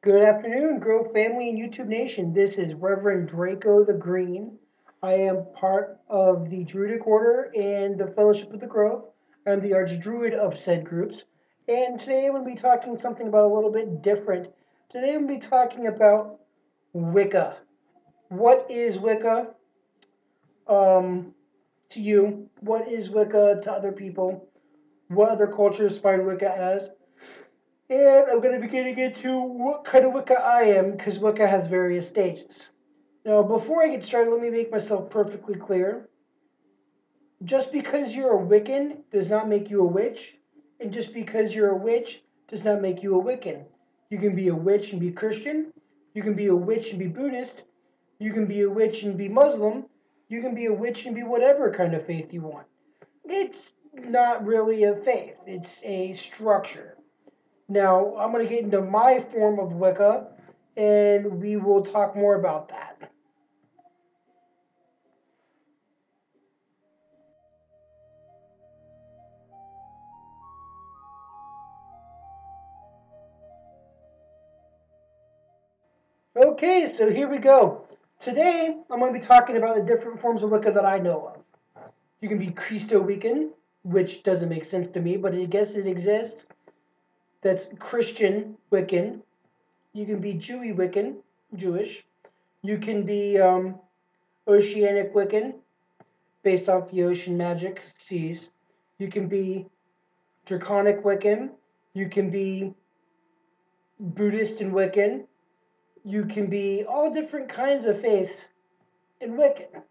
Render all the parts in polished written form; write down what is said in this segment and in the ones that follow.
Good afternoon, Grove family and YouTube Nation. This is Reverend Draco the Green. I am part of the Druidic Order and the Fellowship of the Grove. I'm the Archdruid of said groups. And today I'm going to be talking something about a little bit different. Today I'm going to be talking about Wicca. What is Wicca to you? What is Wicca to other people? What other cultures find Wicca as? And I'm going to be getting into what kind of Wicca I am, because Wicca has various stages. Now, before I get started, let me make myself perfectly clear. Just because you're a Wiccan does not make you a witch, and just because you're a witch does not make you a Wiccan. You can be a witch and be Christian, you can be a witch and be Buddhist, you can be a witch and be Muslim, you can be a witch and be whatever kind of faith you want. It's not really a faith, it's a structure. Now, I'm going to get into my form of Wicca, and we will talk more about that. Okay, so here we go. Today, I'm going to be talking about the different forms of Wicca that I know of. You can be Christo Wiccan, which doesn't make sense to me, but I guess it exists. That's Christian Wiccan. You can be Jewy Wiccan, Jewish. You can be Oceanic Wiccan, based off the ocean magic seas. You can be Draconic Wiccan. You can be Buddhist and Wiccan. You can be all different kinds of faiths in Wiccan.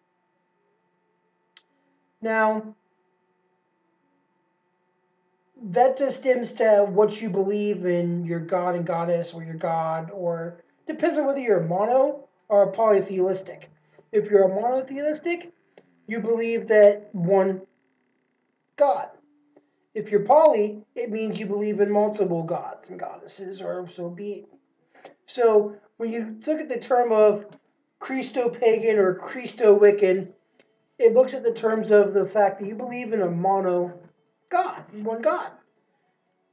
Now, that just stems to what you believe in your god and goddess, or your god, or depends on whether you're a mono or a polytheistic. If you're a monotheistic, you believe that one god. If you're poly, it means you believe in multiple gods and goddesses, or so be it. So when you look at the term of Christo-pagan or Christo-Wiccan, it looks at the terms of the fact that you believe in a mono god, one god,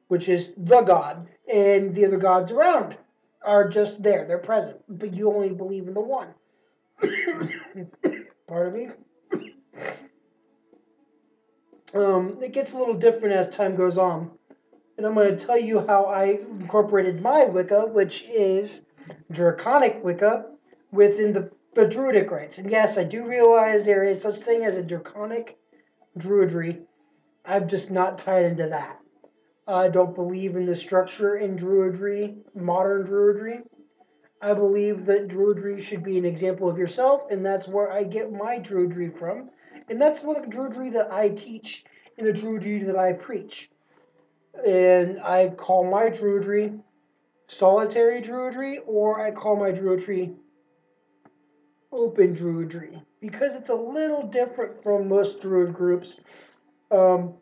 which is the god, and the other gods around are just there, they're present, but you only believe in the one. Pardon me. It gets a little different as time goes on. And I'm going to tell you how I incorporated my Wicca, which is Draconic Wicca, within the Druidic rites. And yes, I do realize there is such thing as a Draconic Druidry. I'm just not tied into that. I don't believe in the structure in Druidry, modern Druidry. I believe that Druidry should be an example of yourself, and that's where I get my Druidry from. And that's what the Druidry that I teach and the Druidry that I preach. And I call my Druidry solitary Druidry, or I call my Druidry open Druidry, because it's a little different from most Druid groups in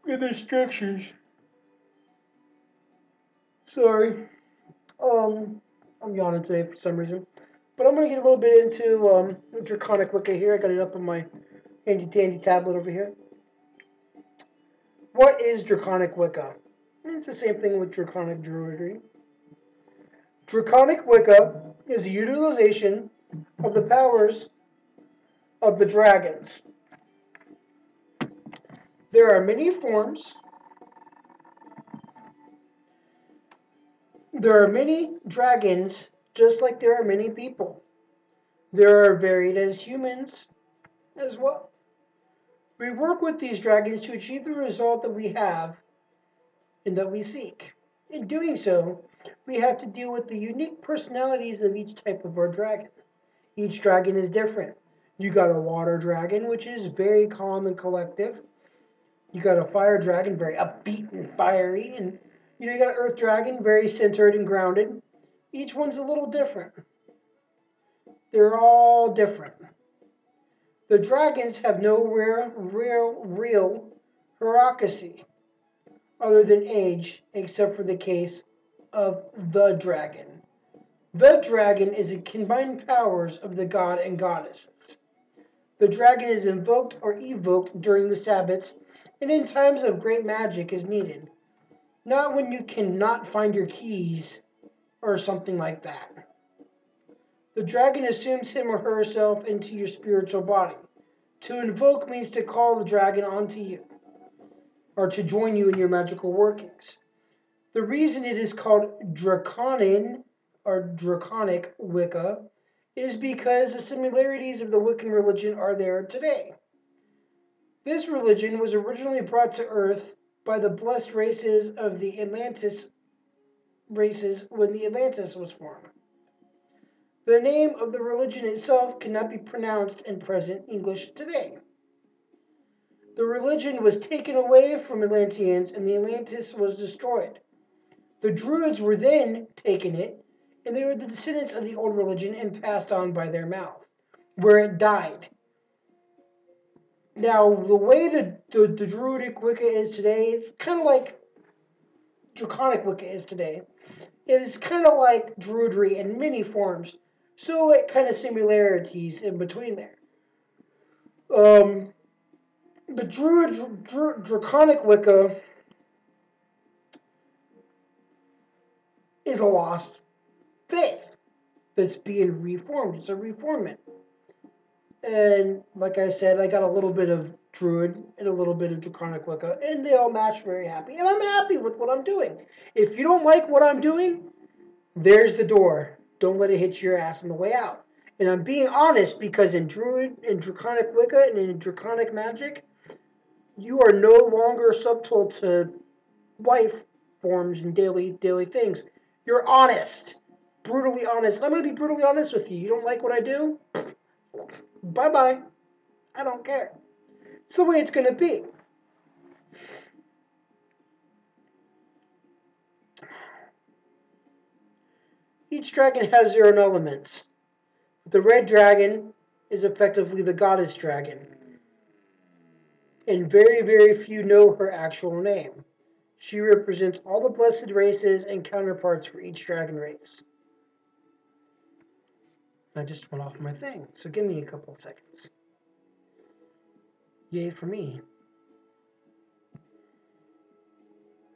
their structures. Sorry. I'm yawning today for some reason. But I'm going to get a little bit into Draconic Wicca here. I got it up on my handy-dandy tablet over here. What is Draconic Wicca? It's the same thing with Draconic Druidry. Draconic Wicca is a utilization of the powers of the dragons. There are many forms. There are many dragons, just like there are many people. There are varied as humans as well. We work with these dragons to achieve the result that we have and that we seek. In doing so, we have to deal with the unique personalities of each type of our dragon. Each dragon is different. You got a water dragon, which is very calm and collective. You got a fire dragon, very upbeat and fiery. And you got an earth dragon, very centered and grounded. Each one's a little different. They're all different. The dragons have no real hierarchy other than age, except for the case of the dragon. The dragon is the combined powers of the god and goddesses. The dragon is invoked or evoked during the Sabbats and in times of great magic is needed. not when you cannot find your keys or something like that. The dragon assumes him or herself into your spiritual body. To invoke means to call the dragon onto you, or to join you in your magical workings. The reason it is called Draconic Wicca is because the similarities of the Wiccan religion are there today. This religion was originally brought to Earth by the blessed races of the Atlantis races when the Atlantis was formed. The name of the religion itself cannot be pronounced in present English today. The religion was taken away from Atlanteans and the Atlantis was destroyed. The Druids were then taken it, and they were the descendants of the old religion and passed on by their mouth, where it died. Now, the way the Druidic Wicca is today, it's kind of like Draconic Wicca is today. It is kind of like Druidry in many forms, so it kind of similarities in between there. The Draconic Wicca is a lost faith that's being reformed. It's a reformment. And like I said, I got a little bit of Druid and a little bit of Draconic Wicca, and they all match very happy. And I'm happy with what I'm doing. If you don't like what I'm doing, there's the door. Don't let it hit your ass on the way out. And I'm being honest because in Druid, in Draconic Wicca, and in Draconic Magic, you are no longer subtle to life forms and daily things. You're honest. Brutally honest. I'm going to be brutally honest with you. You don't like what I do? Bye-bye. I don't care. It's the way it's going to be. Each dragon has their own elements. The red dragon is effectively the goddess dragon. And very, very few know her actual name. She represents all the blessed races and counterparts for each dragon race. I just went off my thing, so give me a couple seconds. Yay for me.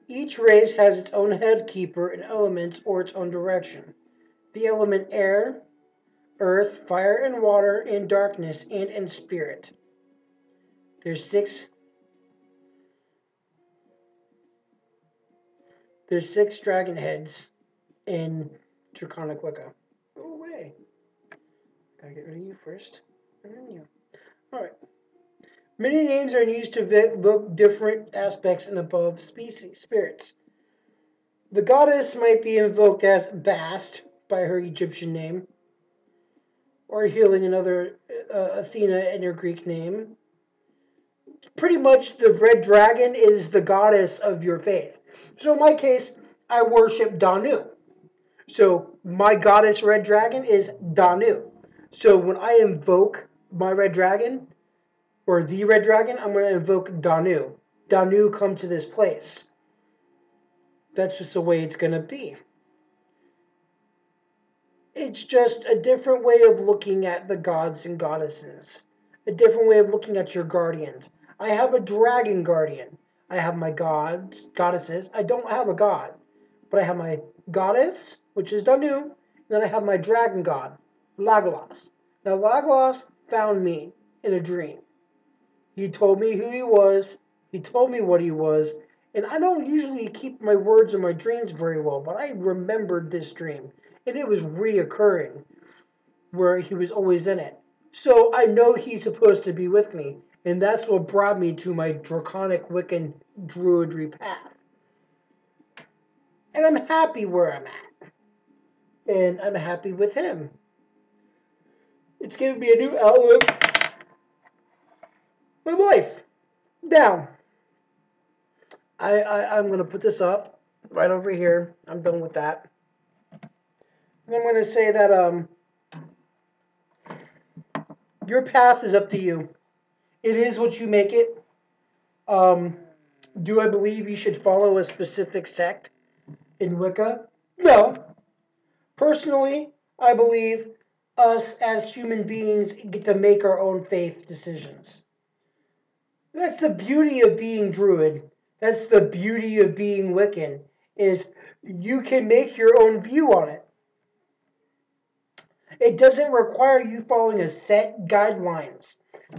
Each race has its own head keeper and elements or its own direction. The element air, earth, fire and water, and darkness, and spirit. There's six dragon heads in Draconic Wicca. Go away. Gotta get rid of you first, and then you. Alright. Many names are used to evoke different aspects and above species, spirits. The goddess might be invoked as Bast by her Egyptian name, or healing another Athena in her Greek name. Pretty much the red dragon is the goddess of your faith. So in my case, I worship Danu. So my goddess red dragon is Danu. So when I invoke my red dragon, or the red dragon, I'm going to invoke Danu. Danu, come to this place. That's just the way it's going to be. It's just a different way of looking at the gods and goddesses. A different way of looking at your guardians. I have a dragon guardian. I have my goddesses. I don't have a god. But I have my goddess, which is Danu. And then I have my dragon god, Legolas. Now Legolas found me in a dream. He told me who he was. He told me what he was. And I don't usually keep my words in my dreams very well, but I remembered this dream. And it was reoccurring, where he was always in it. So I know he's supposed to be with me. And that's what brought me to my Draconic Wiccan Druidry path. And I'm happy where I'm at. And I'm happy with him. It's given me a new outlook. My life. Now, I'm going to put this up right over here. I'm done with that. And I'm going to say that your path is up to you. It is what you make it. Do I believe you should follow a specific sect in Wicca? No. Personally, I believe us as human beings get to make our own faith decisions. That's the beauty of being Druid. That's the beauty of being Wiccan, is you can make your own view on it. It doesn't require you following a set guidelines.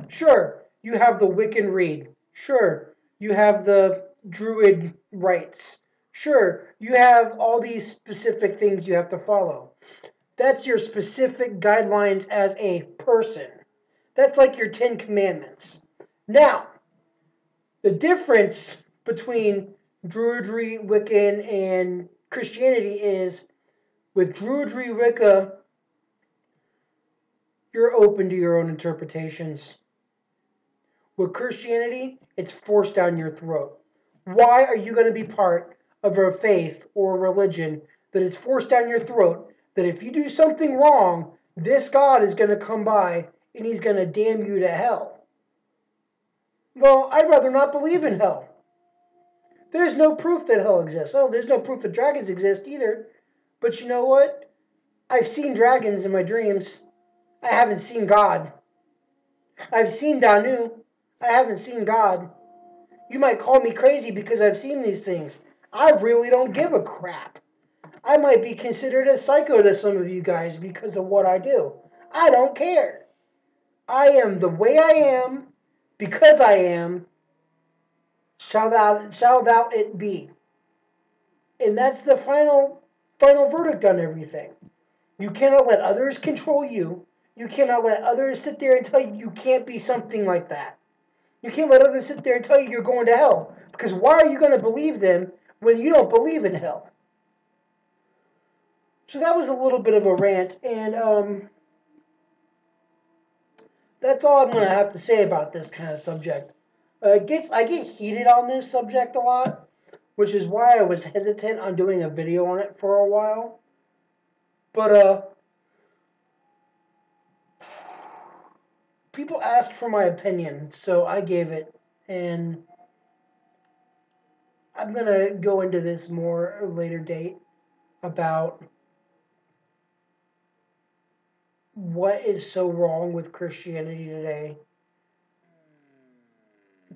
Sure, you have the Wiccan Read. Sure, you have the Druid rites. Sure, you have all these specific things you have to follow. That's your specific guidelines as a person. That's like your 10 Commandments. Now, the difference between Druidry, Wiccan, and Christianity is with Druidry, Wicca, you're open to your own interpretations. With Christianity, it's forced down your throat. Why are you going to be part of a faith or a religion that is forced down your throat that if you do something wrong, this God is going to come by and he's going to damn you to hell? Well, I'd rather not believe in hell. There's no proof that hell exists. Oh, there's no proof that dragons exist either. But you know what? I've seen dragons in my dreams. I haven't seen God. I've seen Danu. I haven't seen God. You might call me crazy because I've seen these things. I really don't give a crap. I might be considered a psycho to some of you guys because of what I do. I don't care. I am the way I am, because I am, shall thou it be. And that's the final verdict on everything. You cannot let others control you. You cannot let others sit there and tell you you can't be something like that. You can't let others sit there and tell you you're going to hell. Because why are you going to believe them when you don't believe in hell? So that was a little bit of a rant, and that's all I'm going to have to say about this kind of subject. I get heated on this subject a lot, which is why I was hesitant on doing a video on it for a while. But people asked for my opinion, so I gave it, and I'm going to go into this more at a later date about what is so wrong with Christianity today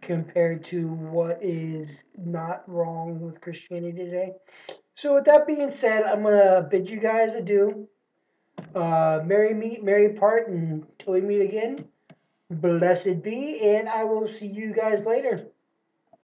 compared to what is not wrong with Christianity today. So with that being said, I'm going to bid you guys adieu. Merry meet, merry part, and till we meet again, blessed be, and I will see you guys later.